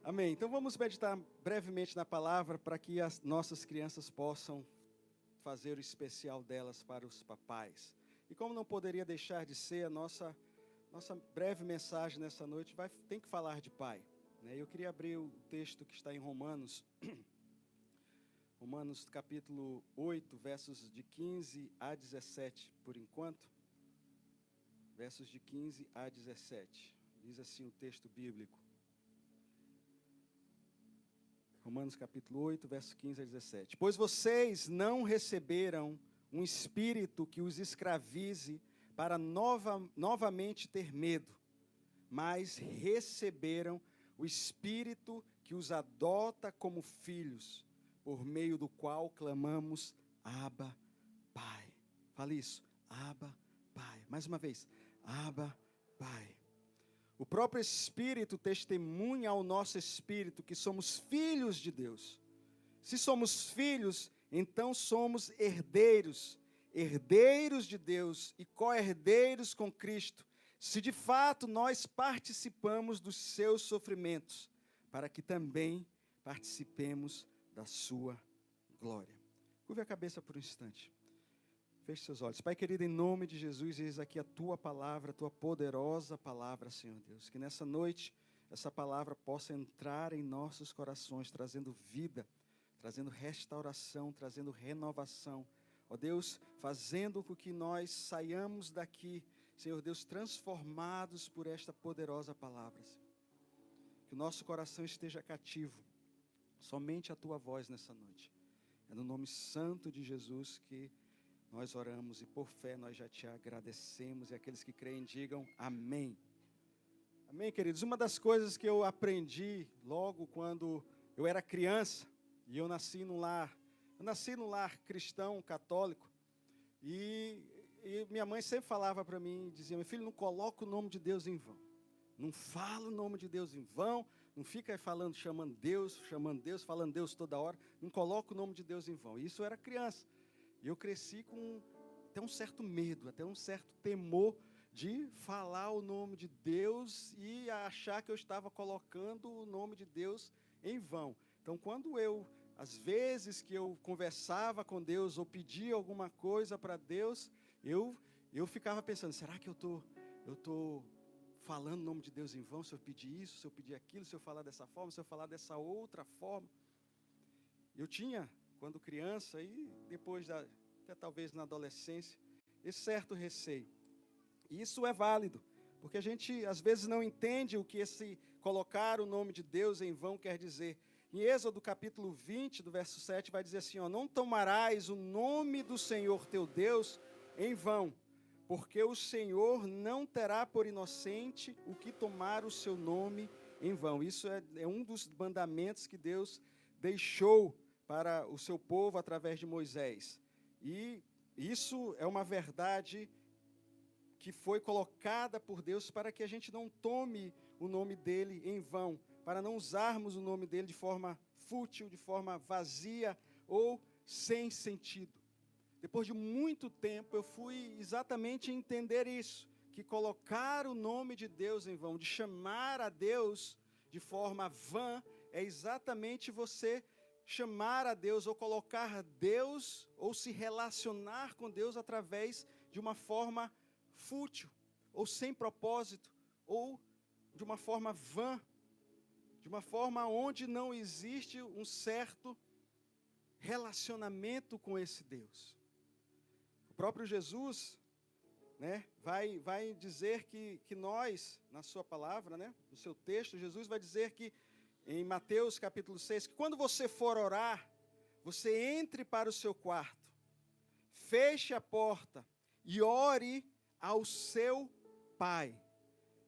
Amém. Então vamos meditar brevemente na palavra para que as nossas crianças possam fazer o especial delas para os papais. E como não poderia deixar de ser, a nossa breve mensagem nessa noite tem que falar de pai, né? Eu queria abrir o texto que está em Romanos, Romanos capítulo 8, versos de 15 a 17, por enquanto. Versos de 15 a 17. Diz assim o texto bíblico. Romanos capítulo 8, verso 15 a 17. Pois vocês não receberam um espírito que os escravize para novamente ter medo, mas receberam o espírito que os adota como filhos, por meio do qual clamamos, Abba, Pai. Fale isso, Abba, Pai. Mais uma vez, Abba, Pai. O próprio Espírito testemunha ao nosso espírito que somos filhos de Deus. Se somos filhos, então somos herdeiros, herdeiros de Deus e co-herdeiros com Cristo, se de fato nós participamos dos seus sofrimentos, para que também participemos da sua glória. Curve a cabeça por um instante. Feche seus olhos. Pai querido, em nome de Jesus, eis aqui a Tua palavra, a Tua poderosa palavra, Senhor Deus. Que nessa noite, essa palavra possa entrar em nossos corações, trazendo vida, trazendo restauração, trazendo renovação. Ó Deus, fazendo com que nós saiamos daqui, Senhor Deus, transformados por esta poderosa palavra, Senhor. Que o nosso coração esteja cativo, somente a Tua voz nessa noite. É no nome santo de Jesus que nós oramos e por fé nós já te agradecemos, e aqueles que creem digam amém. Amém, queridos? Uma das coisas que eu aprendi logo quando eu era criança, e eu nasci num lar cristão, católico, e minha mãe sempre falava para mim, dizia, meu filho, não coloca o nome de Deus em vão, não fala o nome de Deus em vão, não fica aí falando, chamando Deus, falando Deus toda hora, não coloca o nome de Deus em vão. E isso eu era criança. E eu cresci com até um certo medo, até um certo temor de falar o nome de Deus e achar que eu estava colocando o nome de Deus em vão. Então, às vezes que eu conversava com Deus ou pedia alguma coisa para Deus, eu ficava pensando, será que eu tô falando o nome de Deus em vão? Se eu pedir isso, se eu pedir aquilo, se eu falar dessa forma, se eu falar dessa outra forma. Eu tinha, quando criança e depois, até talvez na adolescência, esse certo receio. E isso é válido, porque a gente às vezes não entende o que esse colocar o nome de Deus em vão quer dizer. Em Êxodo capítulo 20, do verso 7, vai dizer assim, não tomarás o nome do Senhor teu Deus em vão, porque o Senhor não terá por inocente o que tomar o seu nome em vão. Isso é um dos mandamentos que Deus deixou para o seu povo através de Moisés. E isso é uma verdade que foi colocada por Deus para que a gente não tome o nome dele em vão, para não usarmos o nome dele de forma fútil, de forma vazia ou sem sentido. Depois de muito tempo eu fui exatamente entender isso, que colocar o nome de Deus em vão, de chamar a Deus de forma vã, é exatamente você chamar a Deus ou colocar Deus ou se relacionar com Deus através de uma forma fútil ou sem propósito ou de uma forma vã, de uma forma onde não existe um certo relacionamento com esse Deus. O próprio Jesus, né, vai dizer que nós, na sua palavra, né, no seu texto, Jesus vai dizer que em Mateus capítulo 6, que quando você for orar, você entre para o seu quarto, feche a porta e ore ao seu Pai,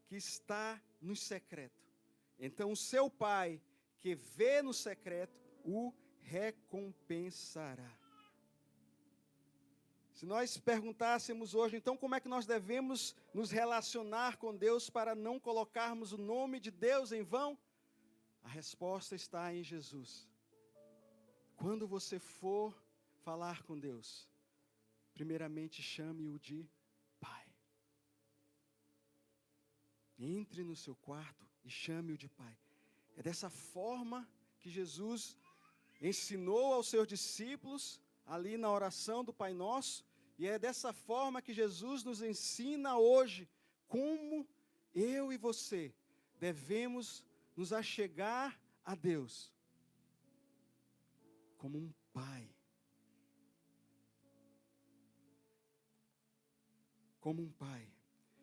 que está no secreto. Então o seu Pai, que vê no secreto, o recompensará. Se nós perguntássemos hoje, então, como é que nós devemos nos relacionar com Deus para não colocarmos o nome de Deus em vão? A resposta está em Jesus. Quando você for falar com Deus, primeiramente chame-o de Pai. Entre no seu quarto e chame-o de Pai. É dessa forma que Jesus ensinou aos seus discípulos, ali na oração do Pai Nosso, e é dessa forma que Jesus nos ensina hoje, como eu e você devemos nos achegar a Deus, como um pai. Como um pai.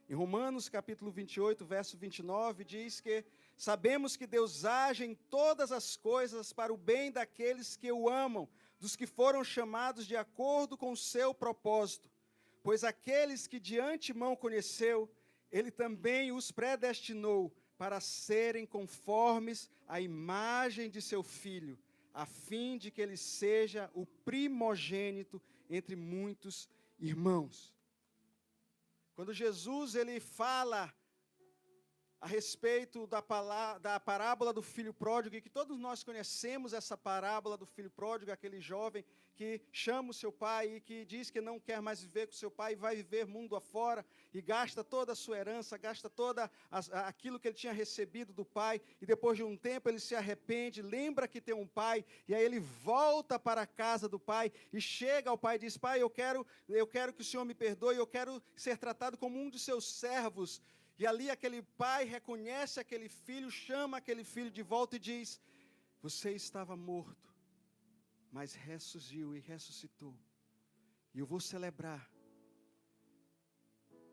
Em Romanos capítulo 28, verso 29, diz que sabemos que Deus age em todas as coisas para o bem daqueles que o amam, dos que foram chamados de acordo com o seu propósito. Pois aqueles que de antemão conheceu, ele também os predestinou para serem conformes à imagem de seu Filho, a fim de que ele seja o primogênito entre muitos irmãos. Quando Jesus ele fala a respeito da parábola do filho pródigo, e que todos nós conhecemos essa parábola do filho pródigo, aquele jovem que chama o seu pai e que diz que não quer mais viver com seu pai e vai viver mundo afora e gasta toda a sua herança, gasta toda aquilo que ele tinha recebido do pai, e depois de um tempo ele se arrepende, lembra que tem um pai, e aí ele volta para a casa do pai e chega ao pai e diz: pai, eu quero que o senhor me perdoe, eu quero ser tratado como um de seus servos. E ali aquele pai reconhece aquele filho, chama aquele filho de volta e diz: você estava morto, mas ressurgiu e ressuscitou. E eu vou celebrar.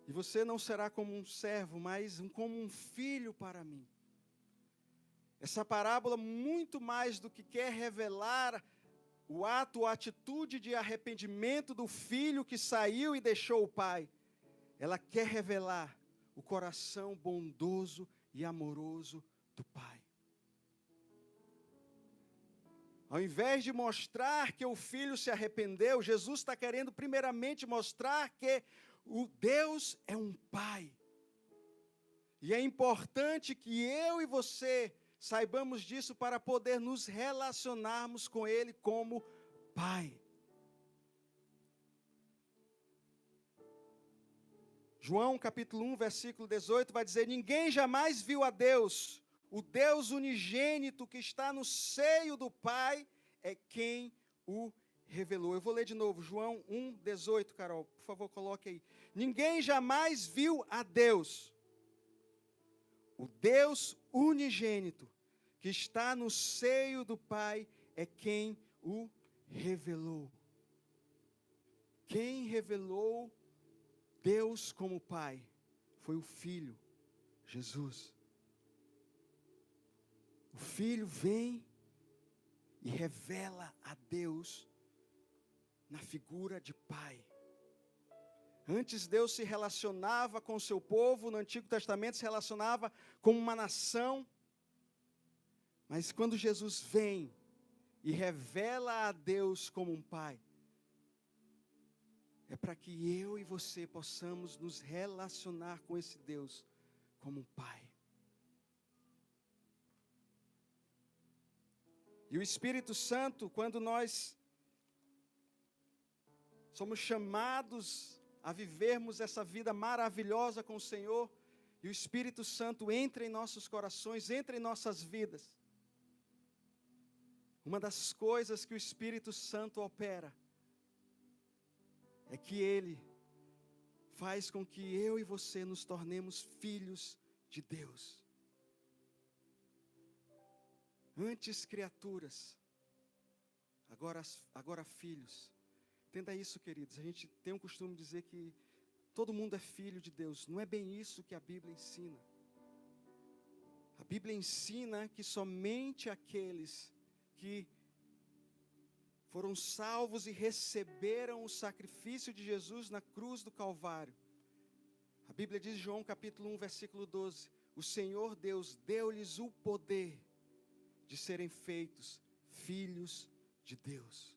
E você não será como um servo, mas como um filho para mim. Essa parábola, muito mais do que quer revelar o ato, a atitude de arrependimento do filho que saiu e deixou o pai, ela quer revelar o coração bondoso e amoroso do Pai. Ao invés de mostrar que o filho se arrependeu, Jesus está querendo primeiramente mostrar que o Deus é um Pai. E é importante que eu e você saibamos disso para poder nos relacionarmos com Ele como Pai. João capítulo 1, versículo 18, vai dizer: ninguém jamais viu a Deus, o Deus unigênito que está no seio do Pai é quem o revelou. Eu vou ler de novo, João 1, 18, Carol, por favor, coloque aí. Ninguém jamais viu a Deus, o Deus unigênito que está no seio do Pai é quem o revelou. Quem revelou Deus como Pai foi o Filho, Jesus. O Filho vem e revela a Deus na figura de Pai. Antes Deus se relacionava com o seu povo, no Antigo Testamento se relacionava com uma nação, mas quando Jesus vem e revela a Deus como um Pai, é para que eu e você possamos nos relacionar com esse Deus como um Pai. E o Espírito Santo, quando nós somos chamados a vivermos essa vida maravilhosa com o Senhor, e o Espírito Santo entra em nossos corações, entra em nossas vidas, uma das coisas que o Espírito Santo opera é que Ele faz com que eu e você nos tornemos filhos de Deus. Antes criaturas, agora filhos. Entenda isso, queridos. A gente tem um costume de dizer que todo mundo é filho de Deus. Não é bem isso que a Bíblia ensina. A Bíblia ensina que somente aqueles que foram salvos e receberam o sacrifício de Jesus na cruz do Calvário. A Bíblia diz em João capítulo 1, versículo 12, o Senhor Deus deu-lhes o poder de serem feitos filhos de Deus.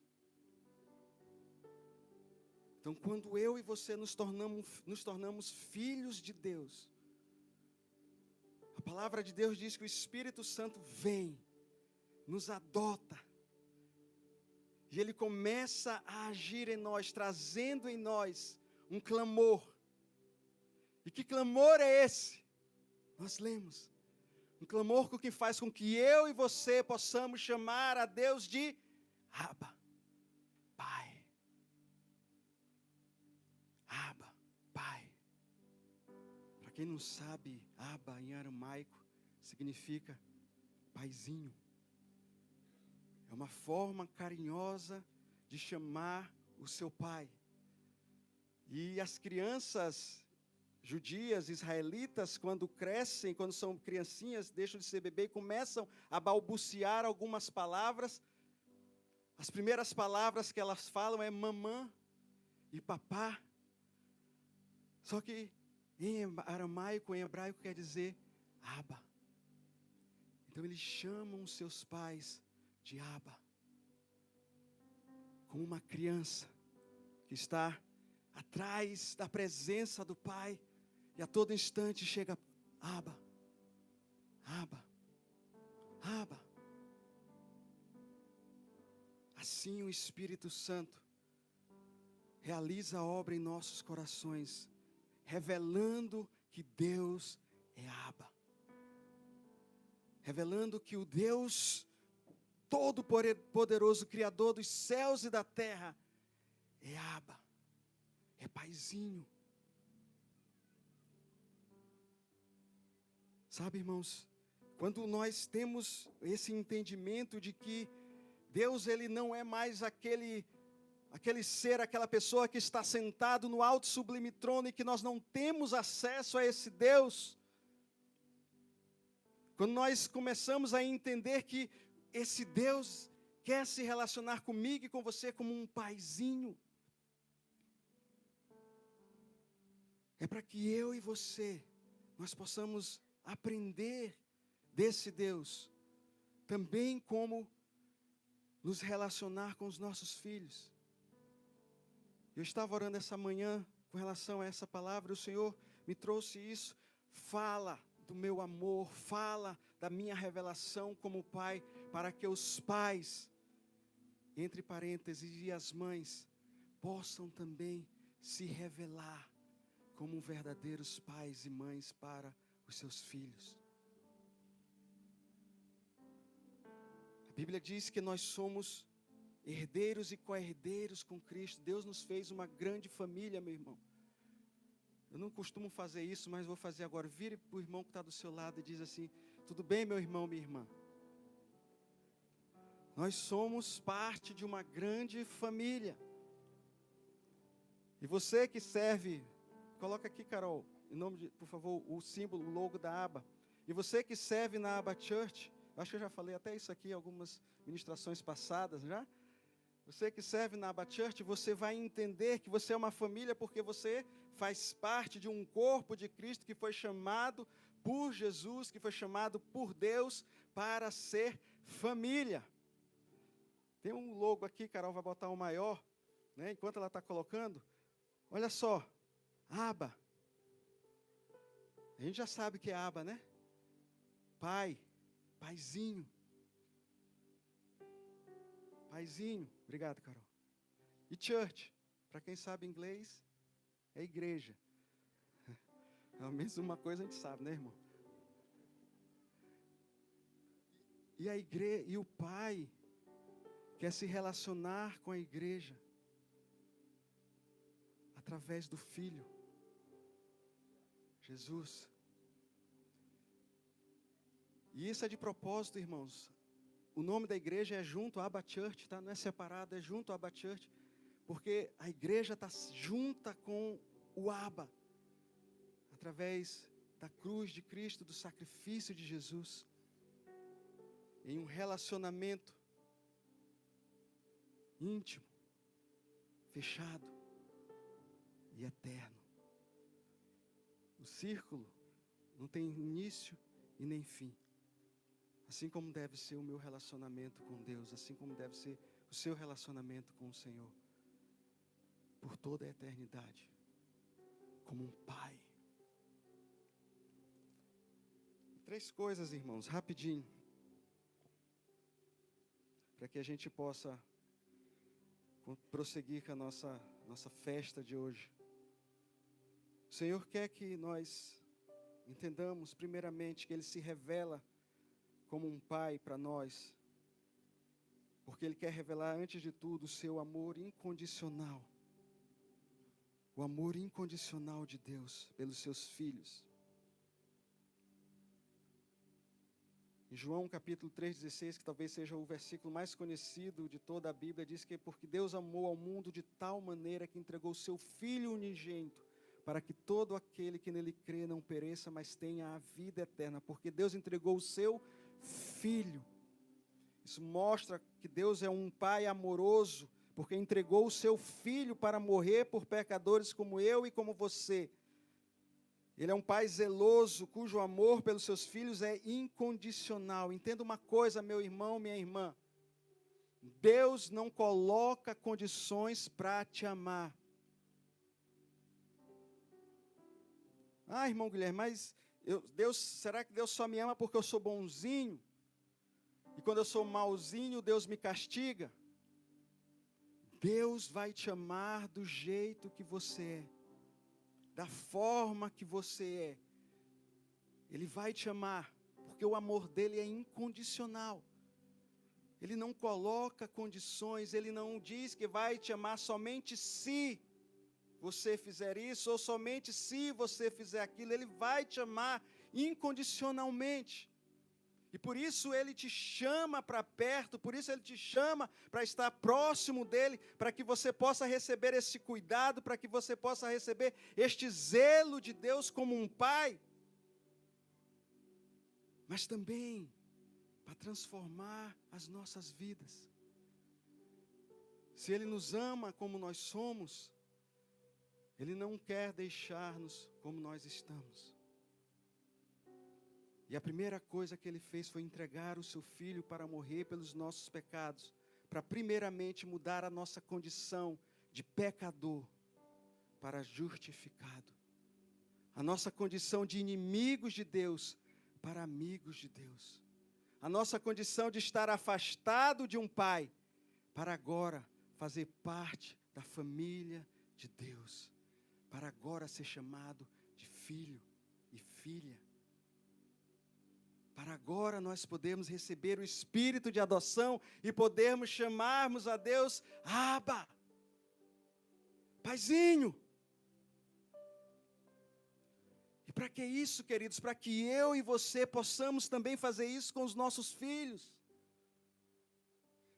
Então, quando eu e você nos tornamos filhos de Deus, a palavra de Deus diz que o Espírito Santo vem, nos adota, e Ele começa a agir em nós, trazendo em nós um clamor. E que clamor é esse? Nós lemos: Um clamor que faz com que eu e você possamos chamar a Deus de Abba, Pai. Abba, Pai. Para quem não sabe, Abba em aramaico significa paizinho. É uma forma carinhosa de chamar o seu pai. E as crianças judias, israelitas, quando crescem, quando são criancinhas, deixam de ser bebê e começam a balbuciar algumas palavras. As primeiras palavras que elas falam é mamã e papá. Só que em aramaico, em hebraico, quer dizer Abba. Então eles chamam seus pais de Abba. Como uma criança que está atrás da presença do pai e a todo instante chega Abba, Abba, Abba. Assim o Espírito Santo realiza a obra em nossos corações, revelando que Deus é Abba. Revelando que o Deus Todo-Poderoso, Criador dos céus e da terra, é Abba, é paizinho. Sabe, irmãos, quando nós temos esse entendimento de que Deus, Ele não é mais aquele ser, aquela pessoa que está sentado no alto sublime trono e que nós não temos acesso a esse Deus. Quando nós começamos a entender que esse Deus quer se relacionar comigo e com você como um paizinho, é para que eu e você, nós possamos aprender desse Deus, também como nos relacionar com os nossos filhos. Eu estava orando essa manhã com relação a essa palavra, o Senhor me trouxe isso. Fala do meu amor, fala da minha revelação como pai, para que os pais, entre parênteses, e as mães, possam também se revelar como verdadeiros pais e mães para os seus filhos. A Bíblia diz que nós somos herdeiros e co-herdeiros com Cristo. Deus nos fez uma grande família, meu irmão. Eu não costumo fazer isso, mas vou fazer agora. Vire para o irmão que está do seu lado e diz assim: tudo bem, meu irmão, minha irmã? Nós somos parte de uma grande família. E você que serve, coloca aqui, Carol, em nome de, por favor, o símbolo, o logo da Abba. E você que serve na Abba Church, acho que eu já falei até isso aqui em algumas ministrações passadas, já? Você que serve na Abba Church, você vai entender que você é uma família porque você faz parte de um corpo de Cristo que foi chamado por Jesus, que foi chamado por Deus para ser família. Tem um logo aqui, Carol vai botar o maior, né, enquanto ela está colocando. Olha só, Abba. A gente já sabe o que é Abba, né? Pai, paizinho. Paizinho, obrigado, Carol. E church, para quem sabe inglês, é igreja. Ao menos uma coisa a gente sabe, né, irmão? E a igreja, e o pai quer se relacionar com a igreja através do Filho, Jesus. E isso é de propósito, irmãos. O nome da igreja é junto à Abba Church, tá? Não é separado, é junto à Abba Church. Porque a igreja está junta com o Abba, através da cruz de Cristo, do sacrifício de Jesus, em um relacionamento íntimo, fechado e eterno. O círculo não tem início e nem fim. Assim como deve ser o meu relacionamento com Deus, assim como deve ser o seu relacionamento com o Senhor, por toda a eternidade, como um pai. 3 coisas, irmãos, rapidinho, para que a gente possa prosseguir com a nossa festa de hoje. O Senhor quer que nós entendamos primeiramente que Ele se revela como um Pai para nós, porque Ele quer revelar antes de tudo o seu amor incondicional. O amor incondicional de Deus pelos seus filhos. Em João capítulo 3,16, que talvez seja o versículo mais conhecido de toda a Bíblia, diz que porque Deus amou ao mundo de tal maneira que entregou o seu Filho unigênito, para que todo aquele que nele crê não pereça, mas tenha a vida eterna. Porque Deus entregou o seu Filho. Isso mostra que Deus é um Pai amoroso, porque entregou o seu Filho para morrer por pecadores como eu e como você. Ele é um Pai zeloso, cujo amor pelos seus filhos é incondicional. Entenda uma coisa, meu irmão, minha irmã. Deus não coloca condições para te amar. Ah, irmão Guilherme, mas será que Deus só me ama porque eu sou bonzinho? E quando eu sou malzinho, Deus me castiga? Deus vai te amar do jeito que você é, da forma que você é. Ele vai te amar, porque o amor dele é incondicional. Ele não coloca condições, ele não diz que vai te amar somente se você fizer isso, ou somente se você fizer aquilo. Ele vai te amar incondicionalmente. E por isso Ele te chama para perto, por isso Ele te chama para estar próximo dEle, para que você possa receber esse cuidado, para que você possa receber este zelo de Deus como um Pai, mas também para transformar as nossas vidas. Se Ele nos ama como nós somos, Ele não quer deixar-nos como nós estamos. E a primeira coisa que Ele fez foi entregar o seu Filho para morrer pelos nossos pecados, para primeiramente mudar a nossa condição de pecador para justificado. A nossa condição de inimigos de Deus para amigos de Deus. A nossa condição de estar afastado de um Pai para agora fazer parte da família de Deus. Para agora ser chamado de filho e filha. Para agora nós podemos receber o Espírito de adoção e podermos chamarmos a Deus, Abba, Paizinho. E para que isso, queridos? Para que eu e você possamos também fazer isso com os nossos filhos.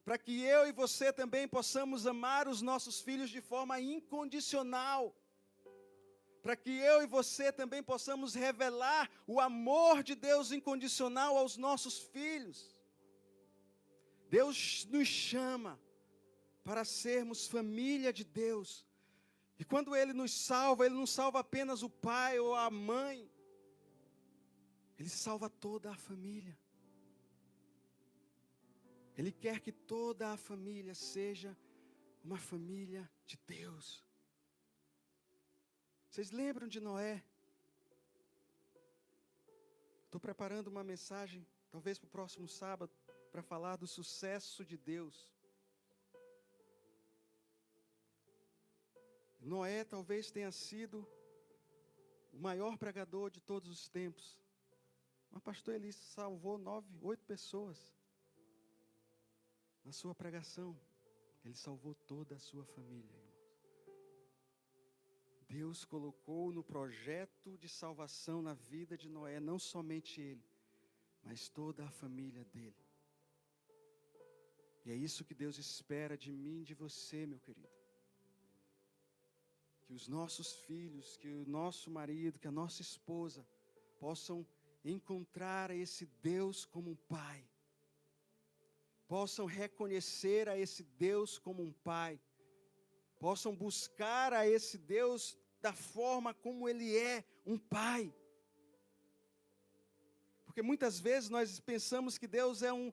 Para que eu e você também possamos amar os nossos filhos de forma incondicional. Para que eu e você também possamos revelar o amor de Deus incondicional aos nossos filhos. Deus nos chama para sermos família de Deus. E quando Ele nos salva, Ele não salva apenas o pai ou a mãe. Ele salva toda a família. Ele quer que toda a família seja uma família de Deus. Vocês lembram de Noé? Estou preparando uma mensagem, talvez para o próximo sábado, para falar do sucesso de Deus. Noé talvez tenha sido o maior pregador de todos os tempos. Mas pastor Eli salvou 8 pessoas. Na sua pregação, ele salvou toda a sua família. Deus colocou no projeto de salvação na vida de Noé, não somente ele, mas toda a família dele. E é isso que Deus espera de mim e de você, meu querido. Que os nossos filhos, que o nosso marido, que a nossa esposa possam encontrar esse Deus como um pai. Possam reconhecer a esse Deus como um pai. Possam buscar a esse Deus da forma como Ele é, um pai. Porque muitas vezes nós pensamos que Deus é um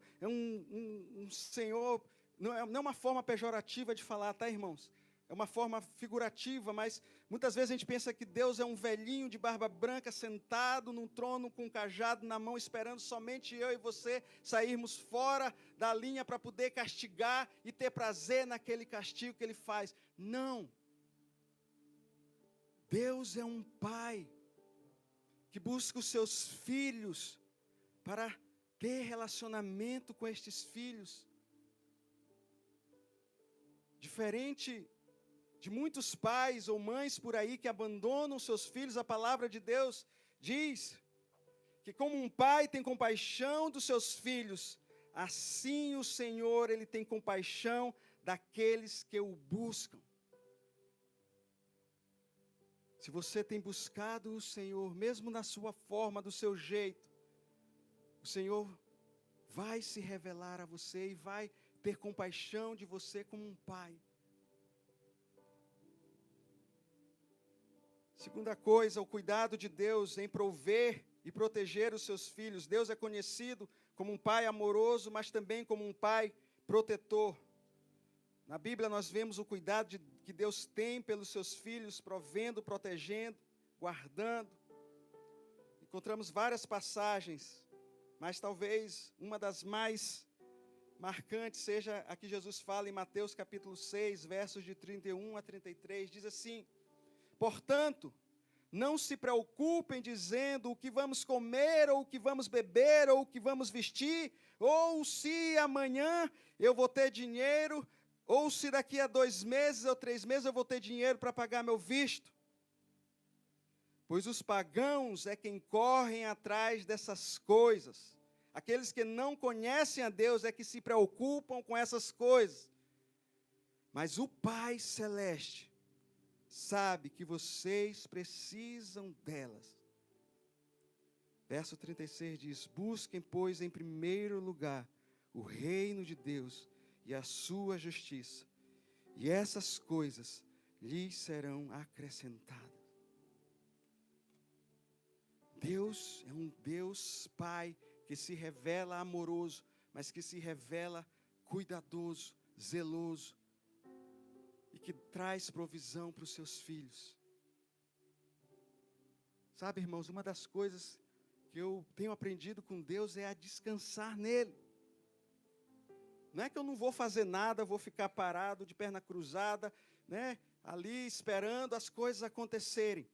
Senhor, não é uma forma pejorativa de falar, tá, irmãos? É uma forma figurativa, mas muitas vezes a gente pensa que Deus é um velhinho de barba branca sentado num trono com um cajado na mão, esperando somente eu e você sairmos fora da linha para poder castigar e ter prazer naquele castigo que Ele faz. Não. Deus é um pai que busca os seus filhos para ter relacionamento com estes filhos. Diferente de muitos pais ou mães por aí que abandonam seus filhos, a palavra de Deus diz que como um pai tem compaixão dos seus filhos, assim o Senhor, Ele tem compaixão daqueles que o buscam. Se você tem buscado o Senhor, mesmo na sua forma, do seu jeito, o Senhor vai se revelar a você e vai ter compaixão de você como um pai. Segunda coisa, o cuidado de Deus em prover e proteger os seus filhos. Deus é conhecido como um pai amoroso, mas também como um pai protetor. Na Bíblia nós vemos o cuidado que Deus tem pelos seus filhos, provendo, protegendo, guardando. Encontramos várias passagens, mas talvez uma das mais marcantes seja a que Jesus fala em Mateus capítulo 6, versos de 31 a 33, diz assim: portanto, não se preocupem dizendo o que vamos comer, ou o que vamos beber, ou o que vamos vestir, ou se amanhã eu vou ter dinheiro, ou se daqui a 2 meses ou 3 meses eu vou ter dinheiro para pagar meu visto. Pois os pagãos é quem correm atrás dessas coisas. Aqueles que não conhecem a Deus é que se preocupam com essas coisas. Mas o Pai Celeste sabe que vocês precisam delas. Verso 36 diz: busquem, pois, em primeiro lugar o reino de Deus e a sua justiça, e essas coisas lhes serão acrescentadas. Deus é um Deus Pai que se revela amoroso, mas que se revela cuidadoso, zeloso, e que traz provisão para os seus filhos. Sabe, irmãos, uma das coisas que eu tenho aprendido com Deus é a descansar nele. Não é que eu não vou fazer nada, vou ficar parado de perna cruzada, né, ali esperando as coisas acontecerem.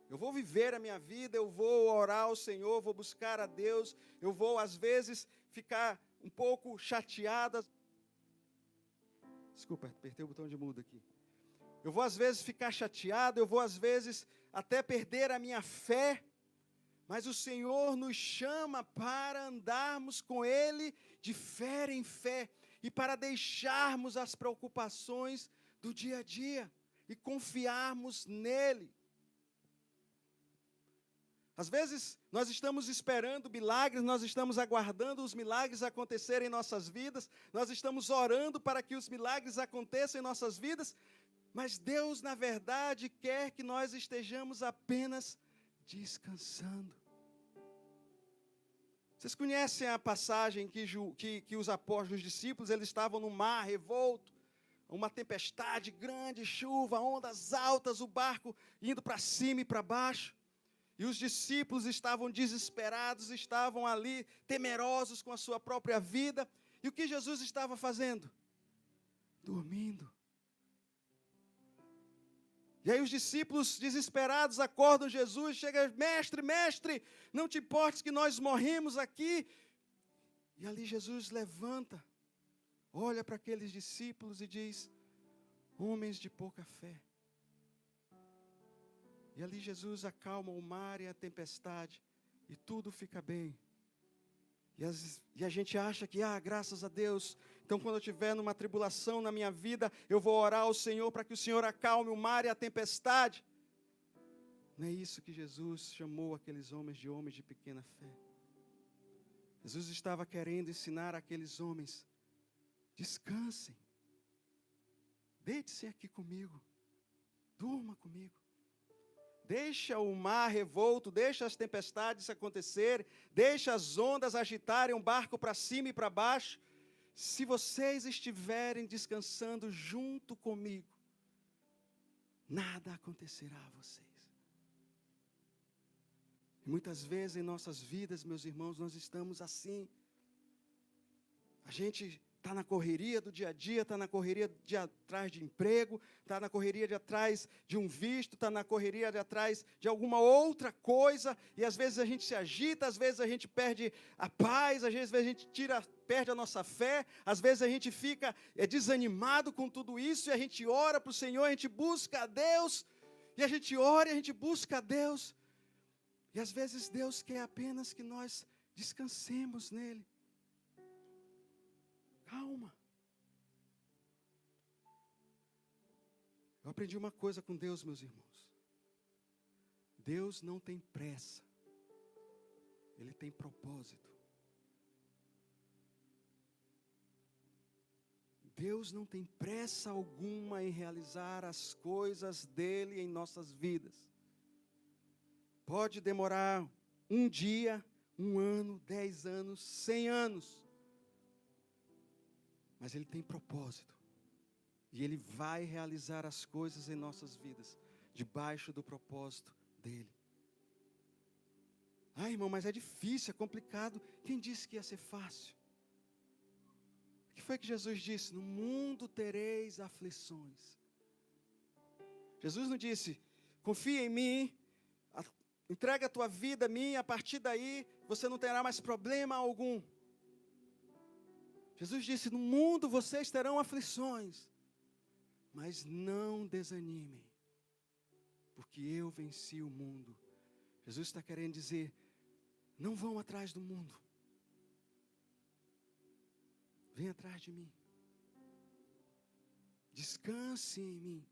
Eu vou viver a minha vida, eu vou orar ao Senhor, vou buscar a Deus, eu vou às vezes ficar um pouco chateada. Desculpa, apertei o botão de mudo aqui. Eu vou às vezes ficar chateado, eu vou às vezes até perder a minha fé, mas o Senhor nos chama para andarmos com Ele de fé em fé e para deixarmos as preocupações do dia a dia e confiarmos nele. Às vezes nós estamos esperando milagres, nós estamos aguardando os milagres acontecerem em nossas vidas, nós estamos orando para que os milagres aconteçam em nossas vidas, mas Deus, na verdade, quer que nós estejamos apenas descansando. Vocês conhecem a passagem que os apóstolos, os discípulos, eles estavam no mar revolto, uma tempestade grande, chuva, ondas altas, o barco indo para cima e para baixo. E os discípulos estavam desesperados, estavam ali temerosos com a sua própria vida. E o que Jesus estava fazendo? Dormindo. E aí os discípulos desesperados acordam Jesus, chega: mestre, mestre, não te importes que nós morremos aqui. E ali Jesus levanta, olha para aqueles discípulos e diz: homens de pouca fé. E ali Jesus acalma o mar e a tempestade, e tudo fica bem. E a gente acha que, graças a Deus, então quando eu estiver numa tribulação na minha vida, eu vou orar ao Senhor para que o Senhor acalme o mar e a tempestade. Não é isso que Jesus chamou aqueles homens de pequena fé. Jesus estava querendo ensinar aqueles homens: descansem, deite-se aqui comigo, durma comigo. Deixa o mar revolto, deixa as tempestades acontecerem, deixa as ondas agitarem o barco para cima e para baixo. Se vocês estiverem descansando junto comigo, nada acontecerá a vocês. E muitas vezes em nossas vidas, meus irmãos, nós estamos assim. A gente está na correria do dia a dia, está na correria de atrás de emprego, está na correria de atrás de um visto, está na correria de atrás de alguma outra coisa, e às vezes a gente se agita, às vezes a gente perde a paz, às vezes a gente perde a nossa fé, às vezes a gente fica desanimado com tudo isso, e a gente ora para o Senhor, a gente busca a Deus, e a gente ora e a gente busca a Deus, e às vezes Deus quer apenas que nós descansemos nele. Calma. Eu aprendi uma coisa com Deus, meus irmãos. Deus não tem pressa. Ele tem propósito. Deus não tem pressa alguma em realizar as coisas dele em nossas vidas. Pode demorar um dia, 1 ano, 10 anos, 100 anos. Mas Ele tem propósito. E Ele vai realizar as coisas em nossas vidas, debaixo do propósito dEle. Ah, irmão, mas é difícil, é complicado. Quem disse que ia ser fácil? O que foi que Jesus disse? No mundo tereis aflições. Jesus não disse, confia em mim, entrega a tua vida a mim, a partir daí você não terá mais problema algum. Jesus disse, no mundo vocês terão aflições, mas não desanimem, porque eu venci o mundo. Jesus está querendo dizer, não vão atrás do mundo, vem atrás de mim, descanse em mim.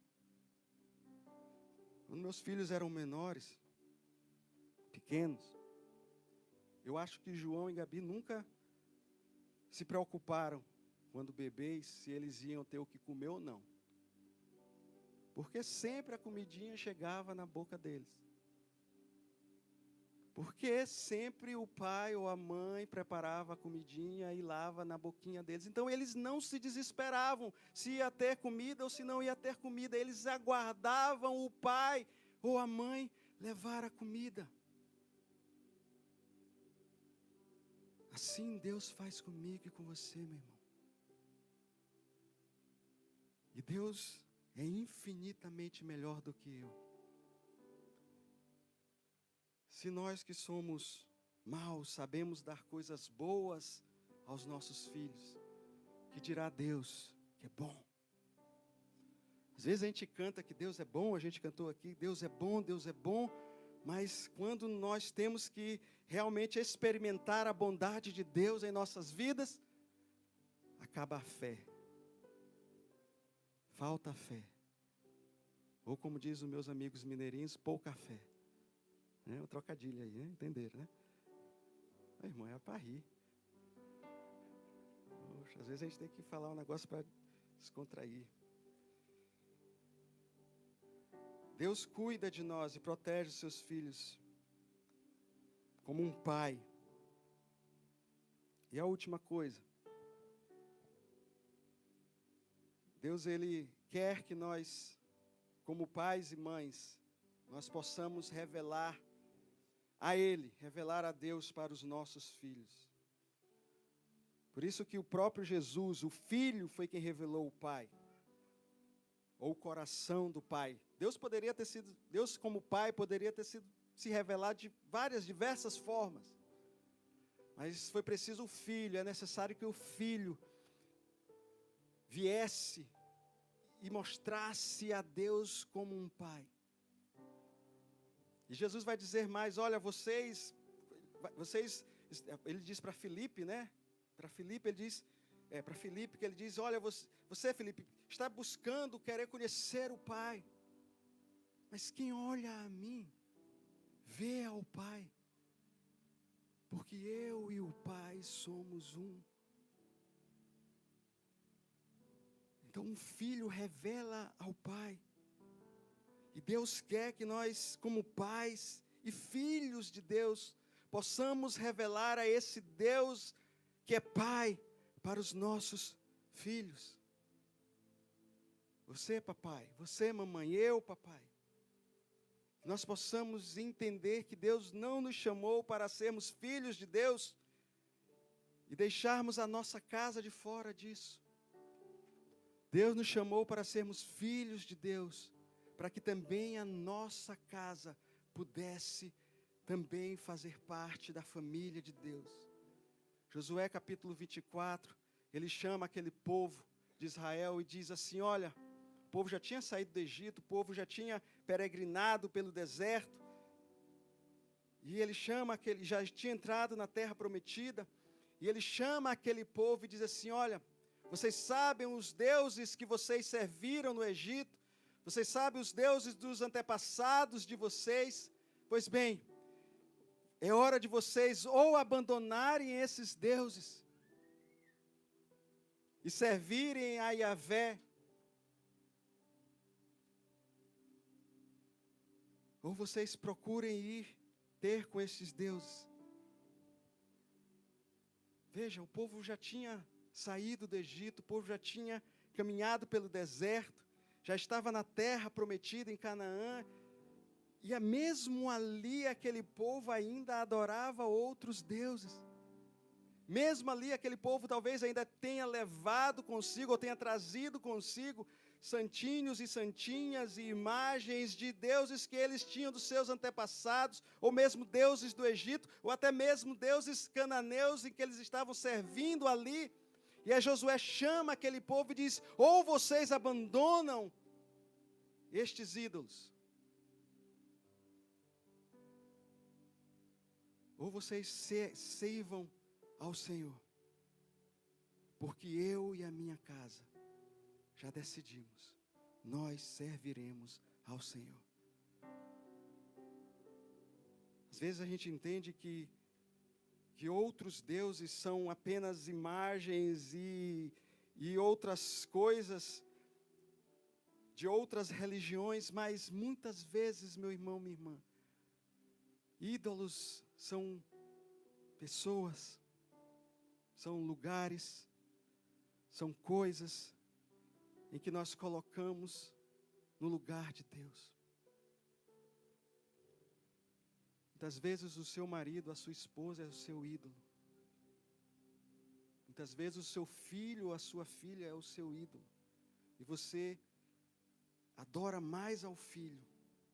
Quando meus filhos eram menores, pequenos, eu acho que João e Gabi nunca se preocuparam, quando bebês, se eles iam ter o que comer ou não. Porque sempre a comidinha chegava na boca deles. Porque sempre o pai ou a mãe preparava a comidinha e lava na boquinha deles. Então eles não se desesperavam se ia ter comida ou se não ia ter comida. Eles aguardavam o pai ou a mãe levar a comida. Assim Deus faz comigo e com você, meu irmão. E Deus é infinitamente melhor do que eu. Se nós que somos maus sabemos dar coisas boas aos nossos filhos, que dirá Deus que é bom? Às vezes a gente canta que Deus é bom, a gente cantou aqui, Deus é bom, mas quando nós temos que realmente experimentar a bondade de Deus em nossas vidas, acaba a fé. Falta a fé. Ou como diz os meus amigos mineirinhos, pouca fé. É um trocadilho aí, né? Entenderam, né? Meu irmão, é para rir. Poxa, às vezes a gente tem que falar um negócio para descontrair. Deus cuida de nós e protege os seus filhos como um pai. E a última coisa, Deus, Ele quer que nós, como pais e mães, nós possamos revelar a Ele, revelar a Deus para os nossos filhos. Por isso que o próprio Jesus, o Filho, foi quem revelou o Pai, ou o coração do Pai. Deus como Pai poderia ter sido se revelar de diversas formas. Mas foi preciso o Filho, é necessário que o Filho viesse e mostrasse a Deus como um Pai. E Jesus vai dizer mais, olha, vocês, ele diz para Filipe, né? Para Filipe ele diz, olha, você Filipe, está buscando querer conhecer o Pai. Mas quem olha a mim, vê ao Pai. Porque eu e o Pai somos um. Então um filho revela ao Pai. E Deus quer que nós, como pais e filhos de Deus, possamos revelar a esse Deus que é Pai para os nossos filhos. Você, papai, você, mamãe, eu, papai. Nós possamos entender que Deus não nos chamou para sermos filhos de Deus e deixarmos a nossa casa de fora disso. Deus nos chamou para sermos filhos de Deus, para que também a nossa casa pudesse também fazer parte da família de Deus. Josué capítulo 24, ele chama aquele povo de Israel e diz assim: olha, o povo já tinha saído do Egito, o povo já tinha peregrinado pelo deserto, e ele chama já tinha entrado na terra prometida, e ele chama aquele povo e diz assim: olha, vocês sabem os deuses que vocês serviram no Egito, vocês sabem os deuses dos antepassados de vocês, pois bem, é hora de vocês ou abandonarem esses deuses e servirem a Yahvé, ou vocês procurem ir ter com esses deuses. Veja, o povo já tinha saído do Egito, o povo já tinha caminhado pelo deserto, já estava na terra prometida em Canaã, e mesmo ali aquele povo ainda adorava outros deuses. Mesmo ali aquele povo talvez ainda tenha levado consigo, ou tenha trazido consigo, santinhos e santinhas e imagens de deuses que eles tinham dos seus antepassados, ou mesmo deuses do Egito, ou até mesmo deuses cananeus em que eles estavam servindo ali. E aí Josué chama aquele povo e diz: ou vocês abandonam estes ídolos, ou vocês sirvam ao Senhor, porque eu e a minha casa já decidimos, nós serviremos ao Senhor. Às vezes a gente entende que outros deuses são apenas imagens e outras coisas de outras religiões, mas muitas vezes, meu irmão, minha irmã, ídolos são pessoas, são lugares, são coisas em que nós colocamos no lugar de Deus. Muitas vezes o seu marido, a sua esposa é o seu ídolo. Muitas vezes o seu filho ou a sua filha é o seu ídolo. E você adora mais ao filho,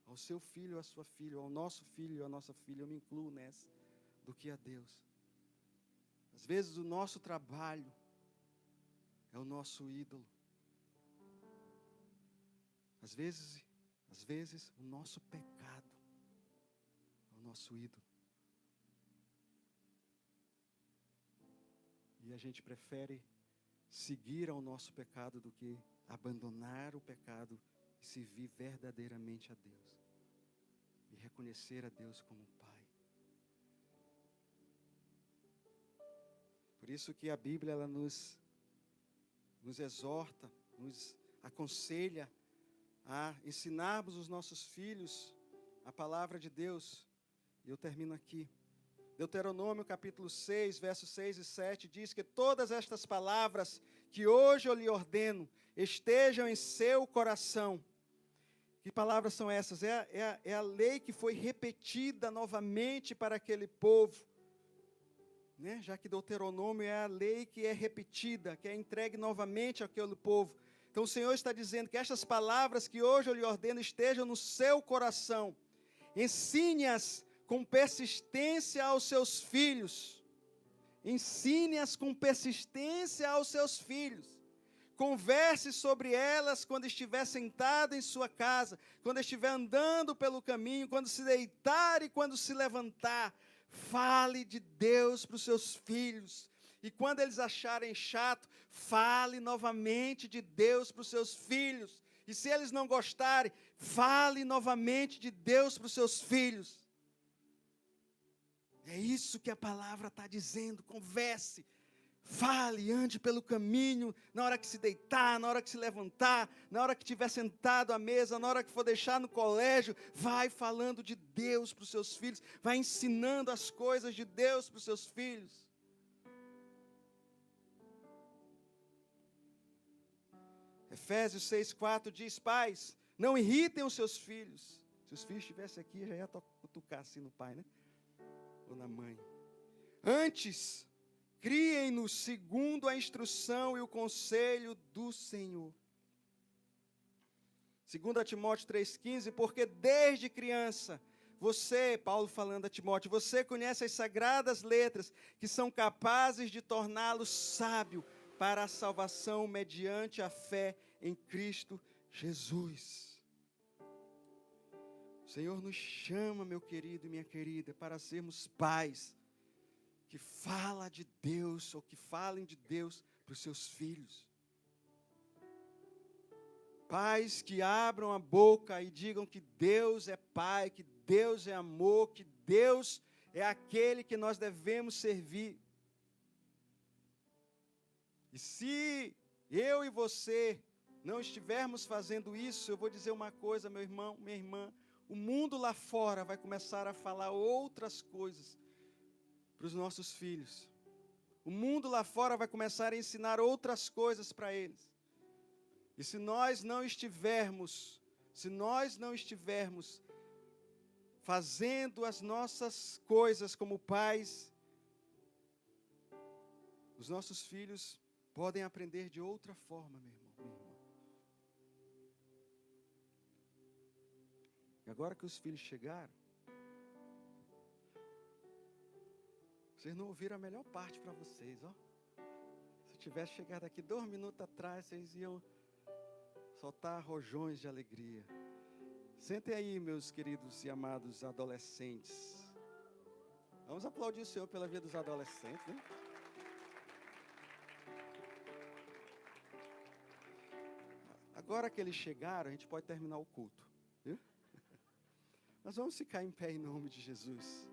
ao seu filho ou à sua filha, ao nosso filho ou à nossa filha, eu me incluo nessa, do que a Deus. Às vezes o nosso trabalho é o nosso ídolo. Às vezes o nosso pecado é o nosso ídolo. E a gente prefere seguir ao nosso pecado do que abandonar o pecado e servir verdadeiramente a Deus. E reconhecer a Deus como Pai. Por isso que a Bíblia ela nos exorta, nos aconselha a ensinarmos os nossos filhos a palavra de Deus. E eu termino aqui. Deuteronômio capítulo 6, versos 6 e 7 diz que todas estas palavras que hoje eu lhe ordeno estejam em seu coração. Que palavras são essas? É a lei que foi repetida novamente para aquele povo. Né? Já que Deuteronômio é a lei que é repetida, que é entregue novamente àquele povo. Então o Senhor está dizendo que estas palavras que hoje eu lhe ordeno estejam no seu coração. Ensine-as com persistência aos seus filhos. Ensine-as com persistência aos seus filhos. Converse sobre elas quando estiver sentado em sua casa, quando estiver andando pelo caminho, quando se deitar e quando se levantar. Fale de Deus para os seus filhos. E quando eles acharem chato, fale novamente de Deus para os seus filhos. E se eles não gostarem, fale novamente de Deus para os seus filhos. É isso que a palavra está dizendo. Converse, fale, ande pelo caminho, na hora que se deitar, na hora que se levantar, na hora que estiver sentado à mesa, na hora que for deixar no colégio, vai falando de Deus para os seus filhos, vai ensinando as coisas de Deus para os seus filhos. Efésios 6,4 diz: pais, não irritem os seus filhos. Se os filhos estivessem aqui, já ia cutucar assim no pai, né? Ou na mãe. Antes, criem-no segundo a instrução e o conselho do Senhor. 2 Timóteo 3,15, porque desde criança, você, Paulo falando a Timóteo, você conhece as sagradas letras que são capazes de torná-lo sábio para a salvação mediante a fé em Cristo Jesus. O Senhor nos chama, meu querido e minha querida, para sermos pais que falam de Deus, ou que falem de Deus para os seus filhos. Pais que abram a boca e digam que Deus é Pai, que Deus é amor, que Deus é aquele que nós devemos servir. E se eu e você não estivermos fazendo isso, eu vou dizer uma coisa, meu irmão, minha irmã, o mundo lá fora vai começar a falar outras coisas para os nossos filhos. O mundo lá fora vai começar a ensinar outras coisas para eles. E se nós não estivermos fazendo as nossas coisas como pais, os nossos filhos podem aprender de outra forma, meu irmão, minha irmã. E agora que os filhos chegaram, vocês não ouviram a melhor parte para vocês, ó. Se tivesse chegado aqui 2 minutos atrás, vocês iam soltar rojões de alegria. Sentem aí, meus queridos e amados adolescentes. Vamos aplaudir o Senhor pela vida dos adolescentes, né? Agora que eles chegaram, a gente pode terminar o culto, viu? Nós vamos ficar em pé em nome de Jesus.